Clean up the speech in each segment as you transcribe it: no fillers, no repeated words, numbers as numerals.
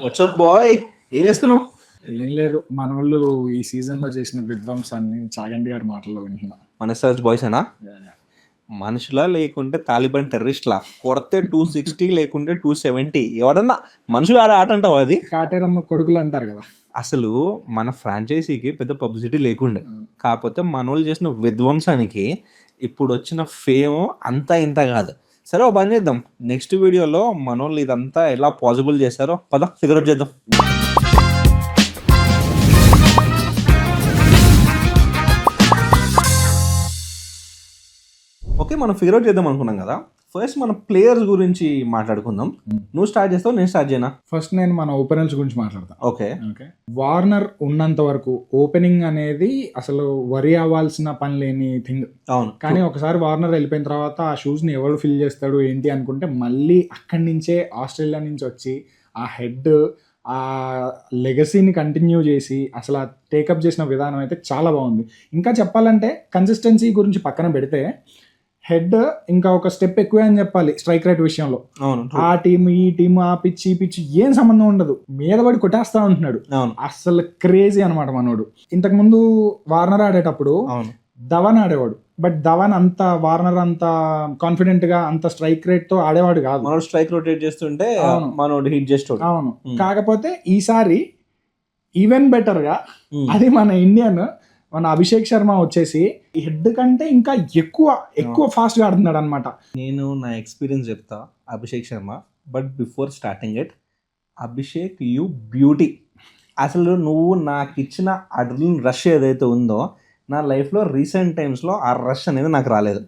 WhatsApp bye, ఏం చేస్తున్నావు? ఏం లేదు, మన వాళ్ళు ఈ సీజన్ లో చేసిన విధ్వంసాన్ని చాగంటి గారి మాటల్లో వింటున్నా. మనసాజ్ బాయ్స్ అనా? మనుషులా లేకుంటే తాలిబాన్ టెర్రరిస్ట్లా? కొడితే 260 లేకుంటే 270. ఎవరన్నా మనుషులు ఆడే ఆట అంటావు అది? కాటేరమ్మ కొడుకులు అంటారు కదా. అసలు మన ఫ్రాంచైజీకి పెద్ద పబ్లిసిటీ లేకుండే, కాకపోతే మనోళ్ళు చేసిన విధ్వంసానికి ఇప్పుడు వచ్చిన ఫేమ్ అంతా ఇంత కాదు. సరే, ఓ పని చేద్దాం, నెక్స్ట్ వీడియోలో మనోళ్ళు ఇదంతా ఎలా పాసిబుల్ చేశారో పద ఫిగర్ అవుట్ చేద్దాం. ఓకే, మనం ఫిగర్ అవుట్ చేద్దాం అనుకున్నాం కదా. ఫస్ట్ మన ప్లేయర్స్ గురించి మాట్లాడుకుందాం. నువ్వు స్టార్ట్ చేస్తావు, నేను స్టార్ట్ చేయనా? ఫస్ట్ నేను మన ఓపెనర్స్ గురించి మాట్లాడతాను. ఓకే. వార్నర్ ఉన్నంత వరకు ఓపెనింగ్ అనేది అసలు వరి అవ్వాల్సిన పని లేని థింగ్. అవును, కానీ ఒకసారి వార్నర్ వెళ్ళిపోయిన తర్వాత ఆ షూస్ ని ఎవరు ఫిల్ చేస్తాడు ఏంటి అనుకుంటే, మళ్ళీ అక్కడి నుంచే ఆస్ట్రేలియా నుంచి వచ్చి ఆ హెడ్, ఆ లెగసీని కంటిన్యూ చేసి అసలు ఆ టేకప్ చేసిన విధానం అయితే చాలా బాగుంది. ఇంకా చెప్పాలంటే కన్సిస్టెన్సీ గురించి పక్కన పెడితే, హెడ్ ఇంకా ఒక స్టెప్ ఎక్కువే అని చెప్పాలి స్ట్రైక్ రేట్ విషయంలో. ఆ టీం ఈ టీం, ఆ పిచ్ ఈ పిచ్ ఏం సంబంధం ఉండదు, మీద పడి కొట్టేస్తా ఉంటున్నాడు. అసలు క్రేజీ అనమాట మనోడు. ఇంతకు ముందు వార్నర్ ఆడేటప్పుడు ధవన్ ఆడేవాడు, బట్ ధవన్ అంత వార్నర్ అంత కాన్ఫిడెంట్ గా అంత స్ట్రైక్ రేట్ తో ఆడేవాడు కాదు. మనోడు స్ట్రైక్ రొటేట్ చేస్తుంటే మనోడు హిట్ చేస్తాడు. అవును, కాకపోతే ఈసారి ఈవెన్ బెటర్ గా అది మన ఇండియన్, మన అభిషేక్ శర్మ వచ్చేసి హెడ్ కంటే ఇంకా ఎక్కువ ఫాస్ట్ గా ఆడుతున్నాడు అనమాట. నేను నా ఎక్స్పీరియన్స్ చెప్తా Abhishek Sharma, but before starting it, Abhishek you beauty. అసలు నువ్వు నాకు ఇచ్చిన అడ్రినలిన్ రష్ ఏదైతే ఉందో, నా లైఫ్లో రీసెంట్ టైమ్స్లో ఆ రష్ అనేది నాకు రాలేదు.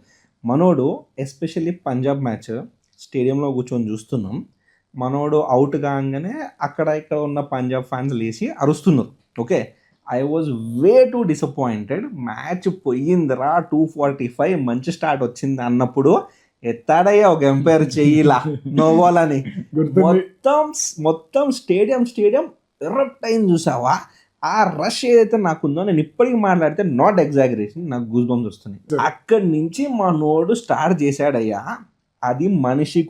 మనోడు ఎస్పెషల్లీ పంజాబ్ మ్యాచ్ స్టేడియంలో కూర్చొని చూస్తున్నాం, మనోడు అవుట్ కాగానే అక్కడ ఇక్కడ ఉన్న పంజాబ్ ఫ్యాన్స్ లేచి అరుస్తున్నారు. Okay, I was way too disappointed. Match పోయిందిరా 245, మంచి స్టార్ట్ వచ్చింది అన్నప్పుడు ఎత్తాడయ్యా ఒక ఎంపైర్ చెయ్యిలా నోవాలని మొత్తం స్టేడియం ఎర్రట్ అయింది. చూసావా ఆ రష్ ఏదైతే నాకుందో, నేను ఇప్పటికి మాట్లాడితే నాట్ ఎగ్జాగరేషన్, నాకు గూస్ బంప్స్ వస్తున్నాయి. అక్కడి నుంచి మా నోడు స్టార్ట్ చేశాడయ్యా. అది మనిషి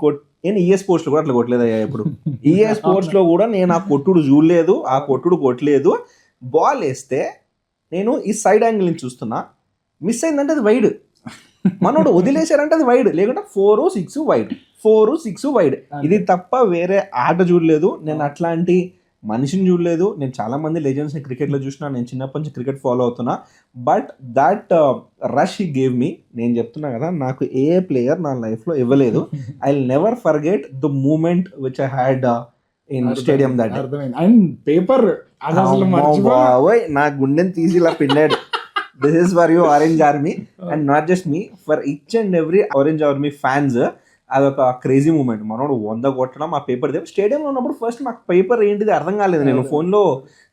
నేను ఈఏ స్పోర్ట్స్ లో కూడా అట్లా కొట్టలేదయ్యా. ఇప్పుడు ఈఏ స్పోర్ట్స్ లో కూడా నేను ఆ కొట్టుడు చూడలేదు, ఆ కొట్టుడు కొట్టలేదు. బాల్ వేస్తే నేను ఈ సైడ్ యాంగిల్ నుంచి చూస్తున్నా, మిస్ అయిందంటే అది వైడ్. మనోడు వదిలేశారంటే అది వైడ్, లేకుంటే 4-6 వైడ్, 4-6 వైడ్. ఇది తప్ప వేరే ఆట చూడలేదు నేను, అట్లాంటి మనిషిని చూడలేదు. నేను చాలా మంది లెజెండ్స్ని క్రికెట్లో చూసినా, నేను చిన్నప్పటి నుంచి క్రికెట్ ఫాలో అవుతున్నా. But that rush he gave me, నేను చెప్తున్నా కదా, నాకు ఏ ప్లేయర్ నా లైఫ్లో ఇవ్వలేదు. I will never forget the moment which I had in stadium. That and paper నా గుండెని తీసి ఇలా పిండాడు. This is for you Orange Army, and not just me, for each and every Orange Army fans. అదొక crazy moment. మనోడు 100 కొట్టడం, ఆ paper స్టేడియంలో ఉన్నప్పుడు ఫస్ట్ నాకు పేపర్ ఏంటిది అర్థం కాలేదు. నేను ఫోన్లో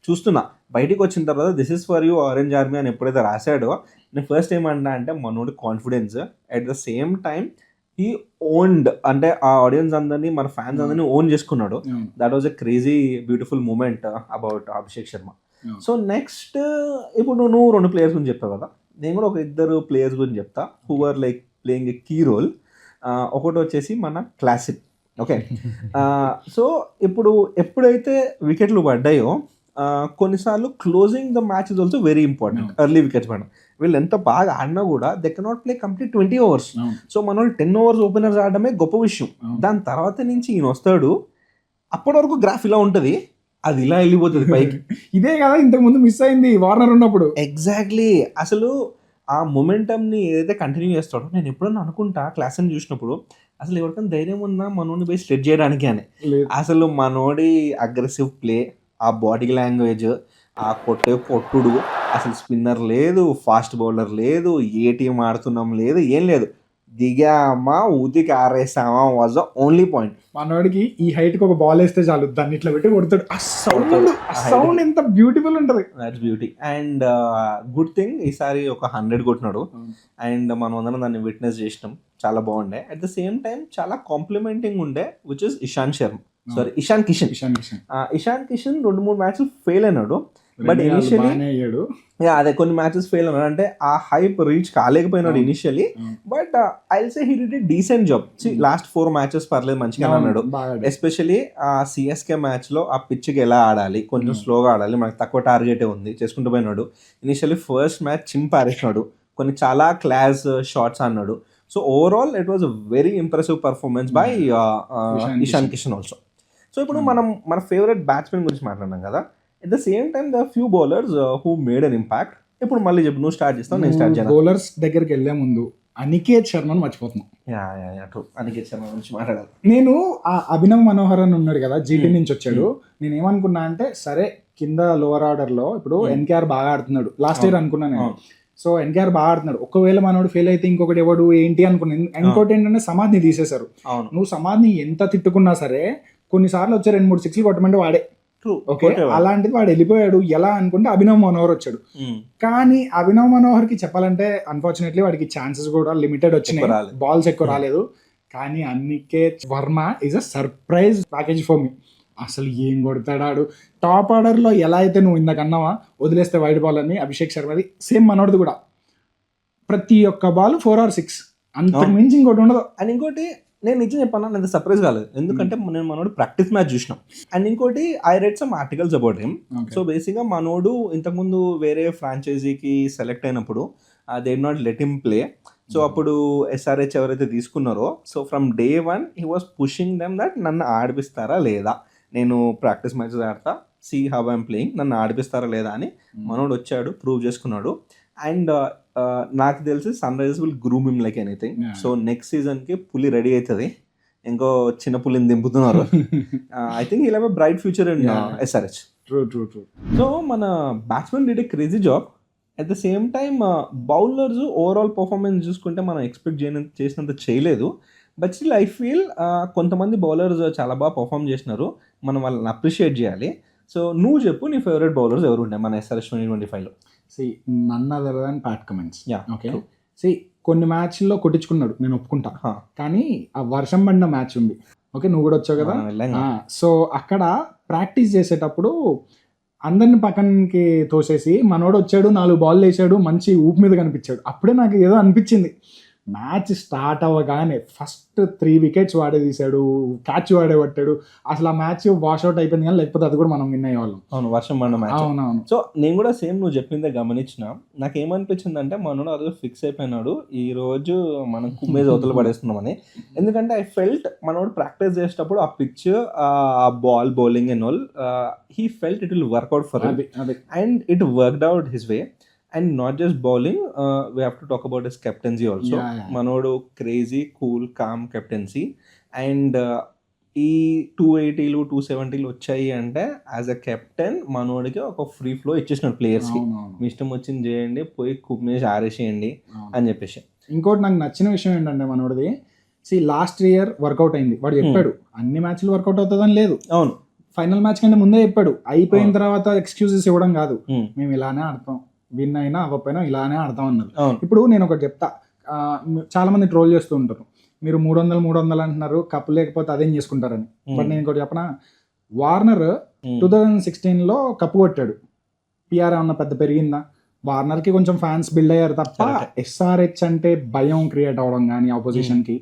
చూస్తున్నా, బయటికి వచ్చిన తర్వాత this is for you Orange Army అని ఎప్పుడైతే రాశాడో, నేను ఫస్ట్ ఏమన్నా అంటే మనోడి confidence. At the same time he owned, అంటే ఆ ఆడియన్స్ అందరినీ, మన ఫ్యాన్స్ అందరినీ ఓన్ చేసుకున్నాడు. That was a crazy beautiful moment about Abhishek Sharma. So next, ఇప్పుడు నువ్వు 2 ప్లేయర్స్ గురించి చెప్తావు కదా, నేను కూడా ఒక 2 ప్లేయర్స్ గురించి చెప్తా who are like playing a key role. ఒకటి వచ్చేసి మన క్లాసిక్. ఓకే, సో ఇప్పుడు ఎప్పుడైతే వికెట్లు పడ్డాయో, కొన్నిసార్లు closing the match is also very important. Early wickets పడడం, వీళ్ళు ఎంత బాగా ఆడినా కూడా they cannot play complete 20 overs. So మన వాళ్ళు 10 overs ఓపెనర్స్ ఆడడమే గొప్ప విషయం. దాని తర్వాత నుంచి ఈయన వస్తాడు, అప్పటి వరకు గ్రాఫ్ ఇలా ఉంటుంది, అది ఇలా వెళ్ళిపోతుంది పైకి. ఇదే కదా ఇంతకు ముందు మిస్ అయింది వార్నర్ ఉన్నప్పుడు. ఎగ్జాక్ట్లీ, అసలు ఆ మొమెంటమ్ని ఏదైతే కంటిన్యూ చేస్తాడో, నేను ఎప్పుడన్నా అనుకుంటా క్లాస్ని చూసినప్పుడు, అసలు ఎవరికైనా ధైర్యం ఉందా మనోడిని పోయి స్ట్రెచ్ చేయడానికి అని. అసలు మనోడి అగ్రెసివ్ ప్లే, ఆ బాడీ లాంగ్వేజ్, ఆ కొట్టుడు, అసలు స్పిన్నర్ లేదు, ఫాస్ట్ బౌలర్ లేదు, ఏ టీం ఆడుతున్నాం లేదు, ఏం లేదు, దిగామా ఉతికి ఆరేసామా వాజ్ ద ఓన్లీ పాయింట్. మనోడికి ఈ హైట్ కి ఒక బాల్ వేస్తే చాలు, దాన్ని ఇట్లా పెట్టి కొడతాడు. సౌండ్ ఎంత బ్యూటిఫుల్ ఉంటది. That's beauty. And good thing ఈసారి ఒక 100 కొట్టినాడు, అండ్ మనం అందరం దాన్ని విట్నెస్ చేసినాం. చాలా బాగుండే. అట్ ద సేమ్ టైం చాలా కాంప్లిమెంటింగ్ ఉండే, విచ్ ఇస్ ఇషాన్ కిషన్. ఇషాన్ కిషన్ 2-3 మ్యాచ్లు ఫెయిల్ అయినాడు. బట్ ఇనిషియలీ బాగానే అయ్యాడు. అదే కొన్ని మ్యాచెస్ ఫెయిల్ అన్నాడు, అంటే ఆ హైప్ రీచ్ కాలేకపోయినాడు initially. But I say he did a decent job. Last 4 matches పర్లేదు మంచిగా అన్నాడు. ఎస్పెషలీ ఆ సిఎస్కే మ్యాచ్ లో ఆ పిచ్కి ఎలా ఆడాలి, కొంచెం స్లోగా ఆడాలి, మనకు తక్కువ టార్గెటే ఉంది, చేసుకుంటూ పోయినాడు. ఇనిషియలీ ఫస్ట్ మ్యాచ్ చింపారేసినాడు, కొన్ని చాలా క్లాస్ షాట్స్ అన్నాడు. So overall it was a very impressive performance by Ishan Kishan also. So ఇప్పుడు మనం మన ఫేవరెట్ బ్యాట్స్మెన్ గురించి మాట్లాడినాం కదా, at the same time the few bowlers who made an impact. ఇప్పుడు మళ్ళీ చెప్పు, నువ్వు స్టార్ట్ చేస్తావు, నేను స్టార్ట్ చేయాలి. బౌలర్స్ దగ్గరికి వెళ్ళే ముందు అనికేత్ శర్మను మర్చిపోతున్నాం. అనికేత్ శర్మ గురించి మాట్లాడాలి. నేను ఆ అభినవ్ మనోహర్ అని ఉన్నాడు కదా, జీటీ నుంచి వచ్చాడు. నేను ఏమనుకున్నా అంటే సరే కింద లోవర్ ఆర్డర్ లో ఇప్పుడు ఎన్కేఆర్ బాగా ఆడుతున్నాడు, లాస్ట్ ఇయర్ అనుకున్నా నేను. సో ఎన్కేఆర్ బాగా ఆడుతున్నాడు, ఒకవేళ మనోడు ఫెయిల్ అయితే ఇంకొకటి ఎవడు ఏంటి అనుకున్నాను. ఇంకోటి ఏంటంటే సమాధిని తీసేశారు. నువ్వు సమాధిని ఎంత తిట్టుకున్నా సరే కొన్నిసార్లు వచ్చి 2-3 సిక్స్లు కొట్టమంటే వాడే. ఓకే, అలాంటిది వాడు వెళ్ళిపోయాడు. ఎలా అనుకుంటే అభినవ్ మనోహర్ వచ్చాడు. కానీ అభినవ్ మనోహర్ కి చెప్పాలంటే అన్ఫార్చునేట్లీ వాడికి ఛాన్సెస్ కూడా లిమిటెడ్ వచ్చినాయి, బాల్స్ ఎక్కువ రాలేదు. కానీ Aniket Varma is a surprise package for me. అసలు ఏం కొడతాడాడు. టాప్ ఆర్డర్ లో ఎలా అయితే నువ్వు ఇందాకన్నావా వదిలేస్తే వైడ్ బాల్ అని, అభిషేక్ శర్మది సేమ్ మనోడిది కూడా ప్రతి ఒక్క బాల్ 4 or 6, అంతకు మించి ఇంకోటి ఉండదు. అండ్ ఇంకోటి నేను నిజం చెప్పాను, నేను సర్ప్రైజ్ కాలేదు, ఎందుకంటే నేను మనోడు ప్రాక్టీస్ మ్యాచ్ చూసినాం. అండ్ ఇంకోటి I read some articles about him. So బేసిక్గా మనోడు ఇంతకుముందు వేరే ఫ్రాంచైజీకి సెలెక్ట్ అయినప్పుడు they did not let him play. So అప్పుడు ఎస్ఆర్హెచ్ ఎవరైతే తీసుకున్నారో, so from day 1 he was pushing them that నన్ను ఆడిపిస్తారా లేదా, నేను ప్రాక్టీస్ మ్యాచెస్ ఆడతా, సీ హౌ ఐఎమ్ ప్లేయింగ్, నన్ను ఆడిపిస్తారా లేదా అని మనోడు వచ్చాడు, ప్రూవ్ చేసుకున్నాడు. అండ్ నాకు తెలిసి Sunrisers will groom him like anything. So next సీజన్కి పులి రెడీ అవుతుంది, ఇంకో చిన్న పులిని దింపుతున్నారు. I think he'll have a bright future in SRH. True. So మన batsmen did a crazy job. At the same time bowlers overall performance చూసుకుంటే మనం ఎక్స్పెక్ట్ చేసినంత చేయలేదు. బట్ స్టిల్ ఐ ఫీల్ కొంతమంది బౌలర్స్ చాలా బాగా పర్ఫామ్ చేసినారు, మనం వాళ్ళని అప్రిషియేట్ చేయాలి. సో నువ్వు చెప్పు, నీ ఫేవరెట్ బౌలర్స్ ఎవరు ఉండే మన ఎస్ఆర్హెచ్ 2025లో? None other than Pat Cummins. Okay, కొన్ని మ్యాచ్ల్లో కొట్టించుకున్నాడు, నేను ఒప్పుకుంటా. కానీ ఆ వర్షం పడిన మ్యాచ్ ఉంది, ఓకే నువ్వు కూడా వచ్చావు కదా. సో అక్కడ ప్రాక్టీస్ చేసేటప్పుడు అందరిని పక్కనకి తోసేసి మనోడు వచ్చాడు, 4 balls వేసాడు, మంచి ఊపు మీద కనిపించాడు. అప్పుడే నాకు ఏదో అనిపించింది. మ్యాచ్ స్టార్ట్ అవ్వగానే ఫస్ట్ 3 wickets వాడే తీశాడు, క్యాచ్ వాడే పట్టాడు. అసలు ఆ మ్యాచ్ వాష్అవుట్ అయిపోయింది, కానీ లేకపోతే అది కూడా మనం విన్ అయ్యేవాళ్ళం. అవును, వర్షం పడిన మ్యాచ్. అవునవును. సో నేను కూడా సేమ్ నువ్వు చెప్పిందే గమనించిన. నాకు ఏమనిపించింది అంటే మనోడు ఆ రోజు ఫిక్స్ అయిపోయినాడు, ఈ రోజు మనం కుమ్మేజ్ అవతల పడేస్తున్నామని. ఎందుకంటే ఐ ఫెల్ట్ మనోడు ప్రాక్టీస్ చేసేటప్పుడు ఆ పిచ్, ఆ ball bowling and all, he felt it will work out for him and it worked out his way. And not just bowling, we have to talk about his captaincy also. మనోడు crazy cool calm captaincy. And ఈ 280లు 270లు వచ్చాయి అంటే as a captain మనోడికి ఒక free flow ఇచ్చేసినాడు ప్లేయర్స్కి, మీ ఇష్టం వచ్చింది చేయండి, పోయి కుమ్మేసి ఆరేసేయండి అని చెప్పేసి. ఇంకోటి నాకు నచ్చిన విషయం ఏంటంటే మనోడిది, లాస్ట్ ఇయర్ వర్కౌట్ అయింది, వాడు చెప్పాడు అన్ని మ్యాచ్లు వర్కౌట్ అవుతుందని లేదు. అవును, ఫైనల్ మ్యాచ్ కంటే ముందే చెప్పాడు. అయిపోయిన తర్వాత ఎక్స్క్యూజెస్ ఇవ్వడం కాదు, మేము ఇలానే ఆడతాం, విన్ అయినా అవ్వకపోయినా ఇలానే ఆడతాం అన్నారు. ఇప్పుడు నేను ఒకటి చెప్తా, చాలా మంది ట్రోల్ చేస్తూ ఉంటారు, మీరు 300 అంటున్నారు, కప్పు లేకపోతే అదేం చేసుకుంటారని. బట్ నేను ఇంకోటి చెప్పనా, వార్నర్ 2016లో కప్పు కొట్టాడు, పిఆర్ ఏమన్నా పెద్ద పెరిగిందా? వార్నర్కి కొంచెం ఫ్యాన్స్ బిల్డ్ అయ్యారు తప్ప ఎస్ఆర్హెచ్ అంటే భయం క్రియేట్ అవడం కానీ ఆపోజిషన్కి,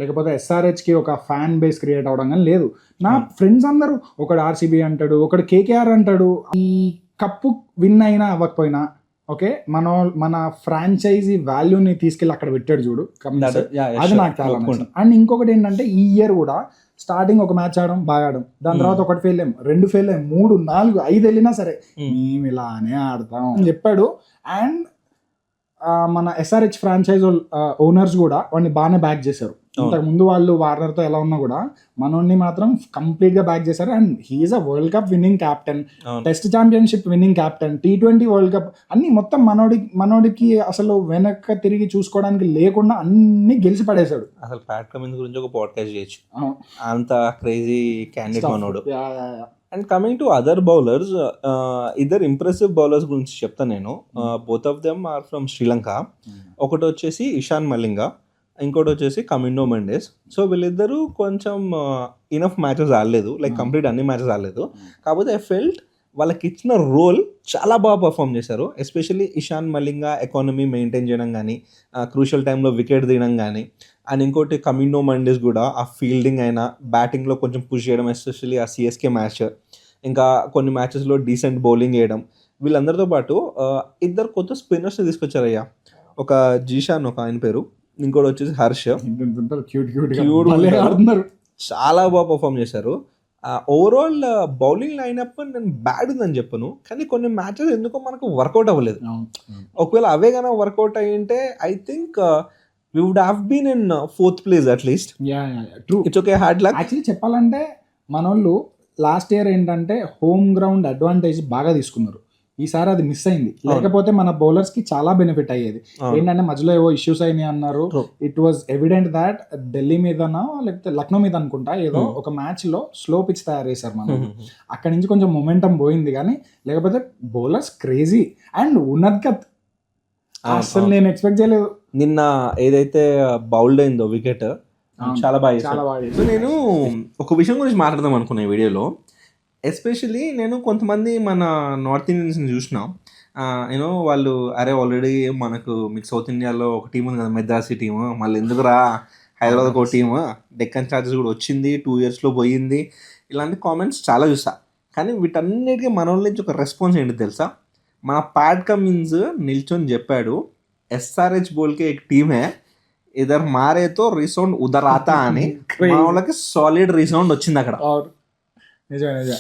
లేకపోతే ఎస్ఆర్హెచ్కి ఒక ఫ్యాన్ బేస్ క్రియేట్ అవడం కానీ లేదు. నా ఫ్రెండ్స్ అందరూ ఒకడు ఆర్సీబీ అంటాడు, ఒకడు కేకేఆర్ అంటాడు. ఈ కప్పు విన్ అయినా అవ్వకపోయినా ఓకే, మన ఫ్రాంచైజీ వాల్యూని తీసుకెళ్ళి అక్కడ పెట్టాడు చూడు, అది నాకు చాలా నచ్చింది. అండ్ ఇంకొకటి ఏంటంటే ఈ ఇయర్ కూడా స్టార్టింగ్ ఒక మ్యాచ్ ఆడడం బాగా ఆడడం, దాని తర్వాత ఒకటి ఫెయిల్ అయ్యాం, 2 ఫెయిల్ అయ్యాం, 3, 4, 5 వెళ్ళినా సరే మేము ఇలానే ఆడతాం అని చెప్పాడు. అండ్ మన ఎస్ఆర్హెచ్ ఫ్రాంచైజ్ ఓనర్స్ కూడా వాడిని బాగానే బ్యాక్ చేశారు. ఇంతకు ముందు వాళ్ళు వార్నర్తో ఎలా ఉన్నా కూడా మనోడిని మాత్రం కంప్లీట్ గా బ్యాక్ చేశారు. And he's a World Cup winning captain, test championship winning captain, T20 World Cup అన్ని మొత్తం మనోడికి అసలు వెనక్కి తిరిగి చూసుకోవడానికి లేకుండా అన్ని గెలిచి పడేశాడు. అసలు ప్యాట్ కమిన్స్ గురించి ఒక పాడ్కాస్ట్ చేయొచ్చు, అంత క్రేజీ క్యాండిడేట్ మనోడు. And coming to other bowlers, ఇద్దరు ఇంప్రెసివ్ బౌలర్స్ గురించి చెప్తాను నేను. Both of them are from Sri Lanka. ఒకటి వచ్చేసి ఇషాన్ మలింగ, ఇంకోటి వచ్చేసి కమిండో మెండెస్. సో వీళ్ళిద్దరూ కొంచెం ఇనఫ్ మ్యాచెస్ ఆడలేదు, లైక్ కంప్లీట్ అన్ని మ్యాచెస్ ఆడలేదు. కాకపోతే ఐ ఫెల్ట్ వాళ్ళకి ఇచ్చిన రోల్ చాలా బాగా పర్ఫామ్ చేశారు. Especially Ishan Malinga economy maintain చేయడం కానీ, క్రూషియల్ టైంలో వికెట్ తీయడం కానీ, అండ్ ఇంకోటి కమిండో మండీస్ కూడా ఆ ఫీల్డింగ్ అయినా బ్యాటింగ్లో కొంచెం పుష్ చేయడం, ఎస్పెషల్లీ ఆ సిఎస్కే మ్యాచ్, ఇంకా కొన్ని మ్యాచెస్లో డీసెంట్ బౌలింగ్ చేయడం. వీళ్ళందరితో పాటు ఇద్దరు కొత్త స్పిన్నర్స్ తీసుకొచ్చారయ్యా. ఒక జీషాన్, ఒక ఆయన పేరు, ఇంకోటి వచ్చేసి హర్ష. చాలా బాగా పర్ఫామ్ చేశారు. ఓవరాల్ బౌలింగ్ లైనప్ నేను బ్యాడ్ ఉందని చెప్పను, కానీ కొన్ని మ్యాచెస్ ఎందుకో మనకు వర్కౌట్ అవ్వలేదు. ఒకవేళ అవే కనుక వర్కౌట్ అయ్యింటే I think we would have been in fourth place at least. True. It's okay, hard luck. Actually చెప్పాలంటే మనోళ్ళు లాస్ట్ ఇయర్ ఏంటంటే హోమ్ గ్రౌండ్ అడ్వాంటేజ్ బాగా తీసుకున్నారు. ఈసారి అది మిస్ అయింది. లేకపోతే మన బౌలర్స్ కి చాలా బెనిఫిట్ అయ్యేది. ఏంటంటే మధ్యలో ఏవో ఇష్యూస్ అయినాయి అన్నారు. It was evident that Delhi మీదనో లేకపోతే లక్నో మీద అనుకుంటా ఏదో ఒక మ్యాచ్ లో స్లో పిచ్ తయారు చేశారు మనం. అక్కడి నుంచి కొంచెం మొమెంటం పోయింది, కానీ లేకపోతే బౌలర్స్ క్రేజీ. అండ్ ఉన్నద్కత్ అసలు నేను ఎక్స్పెక్ట్ చేయలేదు. నిన్న ఏదైతే బౌల్డ్ అయిందో వికెట్ చాలా బాగా. సో నేను ఒక విషయం గురించి మాట్లాడదాం అనుకున్నా ఈ వీడియోలో. ఎస్పెషల్లీ నేను కొంతమంది మన నార్త్ ఇండియన్స్ని చూసినా, యూనో వాళ్ళు అరే ఆల్రెడీ మనకు మీకు సౌత్ ఇండియాలో ఒక టీం ఉంది కదా, మెద్రాసి టీము, మళ్ళీ ఎందుకురా హైదరాబాద్కి ఒక టీము, డెక్కన్ చార్జెస్ కూడా వచ్చింది 2 yearsలో పోయింది, ఇలాంటి కామెంట్స్ చాలా చూసా. కానీ వీటన్నిటికీ మన వాళ్ళ నుంచి ఒక రెస్పాన్స్ ఏంటి తెలుసా? మన ప్యాట్ కమిన్స్ నిల్చొని చెప్పాడు, ఎస్ఆర్హెచ్ బోల్కే एक टीम है इधर मारे तो रिसाउंड उधर आता అని. మన వాళ్ళకి సాలిడ్ రిసౌండ్ వచ్చింది అక్కడ. నిజమే.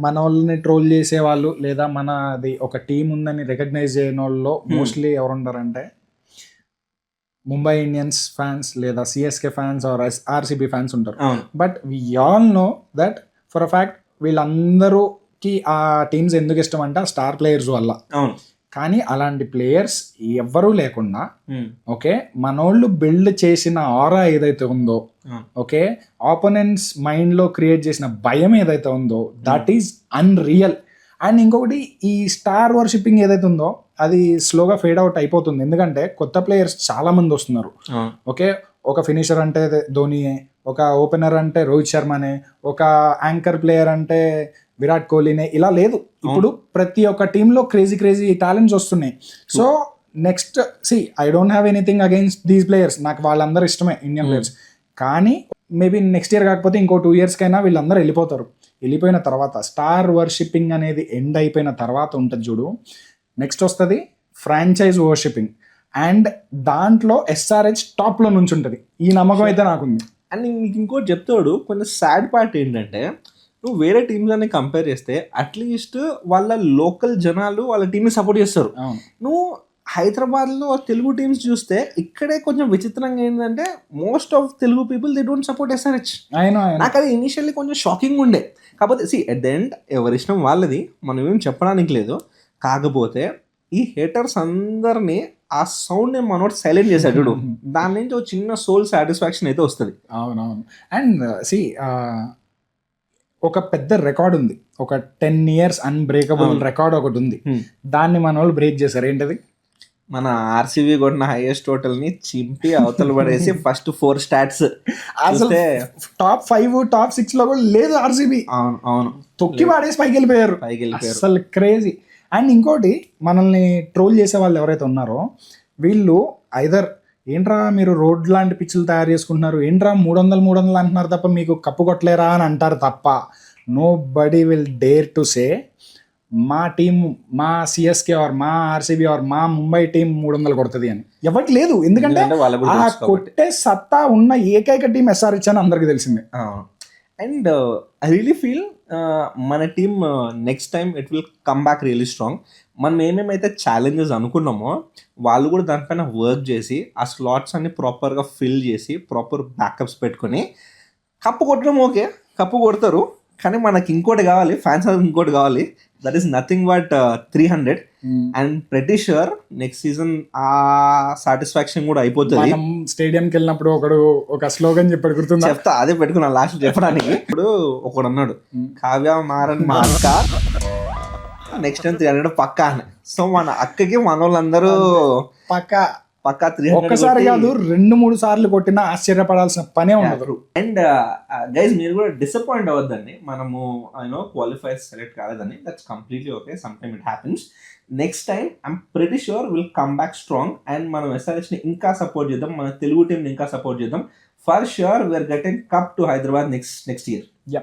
మన వాళ్ళని ట్రోల్ చేసే వాళ్ళు లేదా మనది ఒక టీం ఉందని రికగ్నైజ్ చేయని వాళ్ళు మోస్ట్లీ ఎవరు ఉంటారంటే ముంబై ఇండియన్స్ ఫ్యాన్స్ లేదా CSK fans or RCB fans ఉంటారు. But we all know that for a fact వీళ్ళందరూకి ఆ టీమ్స్ ఎందుకు ఇష్టం అంటే స్టార్ ప్లేయర్స్ వల్ల. కానీ అలాంటి ప్లేయర్స్ ఎవ్వరూ లేకుండా ఓకే మనోళ్ళు బిల్డ్ చేసిన ఆరా ఏదైతే ఉందో, ఓకే ఆపోనెంట్స్ మైండ్ లో క్రియేట్ చేసిన భయం ఏదైతే ఉందో, దట్ ఈస్ అన్రియల్. అండ్ ఇంకొకటి ఈ స్టార్ వర్షిపింగ్ ఏదైతే ఉందో అది స్లోగా ఫేడ్ అవుట్ అయిపోతుంది. ఎందుకంటే కొత్త ప్లేయర్స్ చాలా మంది వస్తున్నారు. ఓకే ఒక ఫినిషర్ అంటే ధోనియే, ఒక ఓపెనర్ అంటే రోహిత్ శర్మనే, ఒక యాంకర్ ప్లేయర్ అంటే విరాట్ కోహ్లీనే, ఇలా లేదు. ఇప్పుడు ప్రతి ఒక్క టీంలో క్రేజీ టాలెంట్స్ వస్తున్నాయి. So next I don't have anything against these players, నాకు వాళ్ళందరూ ఇష్టమే ఇండియన్ ప్లేయర్స్. కానీ మేబీ నెక్స్ట్ ఇయర్ కాకపోతే ఇంకో 2 years కైనా వీళ్ళందరూ వెళ్ళిపోతారు. వెళ్ళిపోయిన తర్వాత స్టార్ వర్షిపింగ్ అనేది ఎండ్ అయిపోయిన తర్వాత ఉంటుంది చూడు, నెక్స్ట్ వస్తుంది ఫ్రాంచైజ్ వర్షిపింగ్. అండ్ దాంట్లో ఎస్ఆర్హెచ్ టాప్లో నుంచి ఉంటుంది. ఈ నమ్మకం అయితే నాకుంది. అండ్ నీకు ఇంకోటి చెప్తాడు, కొంచెం సాడ్ పార్ట్ ఏంటంటే నువ్వు వేరే టీమ్స్ అన్ని కంపేర్ చేస్తే అట్లీస్ట్ వాళ్ళ లోకల్ జనాలు వాళ్ళ టీంని సపోర్ట్ చేస్తారు. నువ్వు హైదరాబాద్లో తెలుగు టీమ్స్ చూస్తే ఇక్కడే కొంచెం విచిత్రంగా ఏంటంటే most of Telugu people they don't support SRH. నాకు అది ఇనిషియల్లీ కొంచెం షాకింగ్ ఉండే. కాకపోతే ఎట్ ద ఎండ్ ఎవరి ఇష్టం వాళ్ళది, మనం ఏం చెప్పడానికి లేదు. కాకపోతే ఈ హేటర్స్ అందరినీ ఆ సౌండ్ మనోడు సైలెంట్ చేశాడు చూడు, దాని నుంచి ఒక చిన్న సోల్ సాటిస్ఫాక్షన్ అయితే వస్తుంది. అవునవును. అండ్ ఒక పెద్ద రికార్డ్ ఉంది, ఒక 10 years అన్బ్రేకబుల్ రికార్డ్ ఒకటి ఉంది. దాన్ని మన వాళ్ళు బ్రేక్ చేశారు. ఏంటది? మన ఆర్సీబీ కొట్టిన హైయెస్ట్ టోటల్ ని చింపి అవతల పడేసి ఫస్ట్ 4 స్టాట్స్ అసలు టాప్ 5 టాప్ 6 లో కూడా లేదు ఆర్సీబీ. అవును తొక్కి పడేసి పైకి వెళ్ళిపోయారు. అసలు క్రేజీ. అండ్ ఇంకోటి మనల్ని ట్రోల్ చేసే వాళ్ళు ఎవరైతే ఉన్నారో వీళ్ళు ఐదర్ ఏంట్రా మీరు రోడ్ లాంటి పిచ్చులు తయారు చేసుకుంటున్నారు, ఏంట్రా 300 అంటున్నారు తప్ప మీకు కప్పు కొట్టలేరా అని అంటారు తప్ప nobody will dare to say మా టీం, మా సిఎస్కే ఆర్ మా ఆర్సీబీ ఆర్ మా ముంబై టీం 300 కొడుతుంది అని ఎవరికి లేదు. ఎందుకంటే ఆ కొట్టే సత్తా ఉన్న ఏకైక టీం ఎస్ఆర్హెచ్ అని అందరికి తెలిసిందే. అండ్ ఐ రియలీ ఫీల్ మన team next time it will come back really strong. మనం ఏమేమైతే ఛాలెంజెస్ అనుకున్నామో వాళ్ళు కూడా దానిపైన వర్క్ చేసి ఆ స్లాట్స్ అన్ని ప్రాపర్గా ఫిల్ చేసి ప్రాపర్ బ్యాకప్స్ పెట్టుకొని కప్పు కొట్టడం ఓకే, కప్పు కొడతారు, కానీ మనకి ఇంకోటి కావాలి, ఫ్యాన్స్ ఇంకోటి కావాలి. That is nothing but 300. And pretty sure next season ఆ సాటిస్ఫాక్షన్ కూడా అయిపోతుంది. స్టేడియంకి వెళ్ళినప్పుడు ఒకడు ఒక స్లోగన్ చెప్పాడు, గుర్తుందా? చెప్తా, అదే పెట్టుకున్నా లాస్ట్ చెప్పడానికి. ఇప్పుడు ఒకడు అన్నాడు, కావ్య మారన్ మా అక్క నెక్స్ట్ టైం 300 పక్కా అని. సో మన అక్కకి మన వాళ్ళందరూ పక్కా 300 ఒక్కసారి కాదు 2-3 సార్లు కొట్టినా ఆశ్చర్యపడాల్సిన పనే ఉండదు. అండ్ గైజ్ మీరు కూడా డిసప్పాయింట్ అవ్వద్దండి, మనము క్వాలిఫైర్ సెలెక్ట్ కాలేదని. That's completely okay, some time it happens. Next time I'm pretty sure will come back strong and మనం SRH ని ఇంకా సపోర్ట్ చేద్దాం, మన తెలుగు టీంని ఇంకా సపోర్ట్ చేద్దాం. For sure we're getting cup to Hyderabad next year. Yeah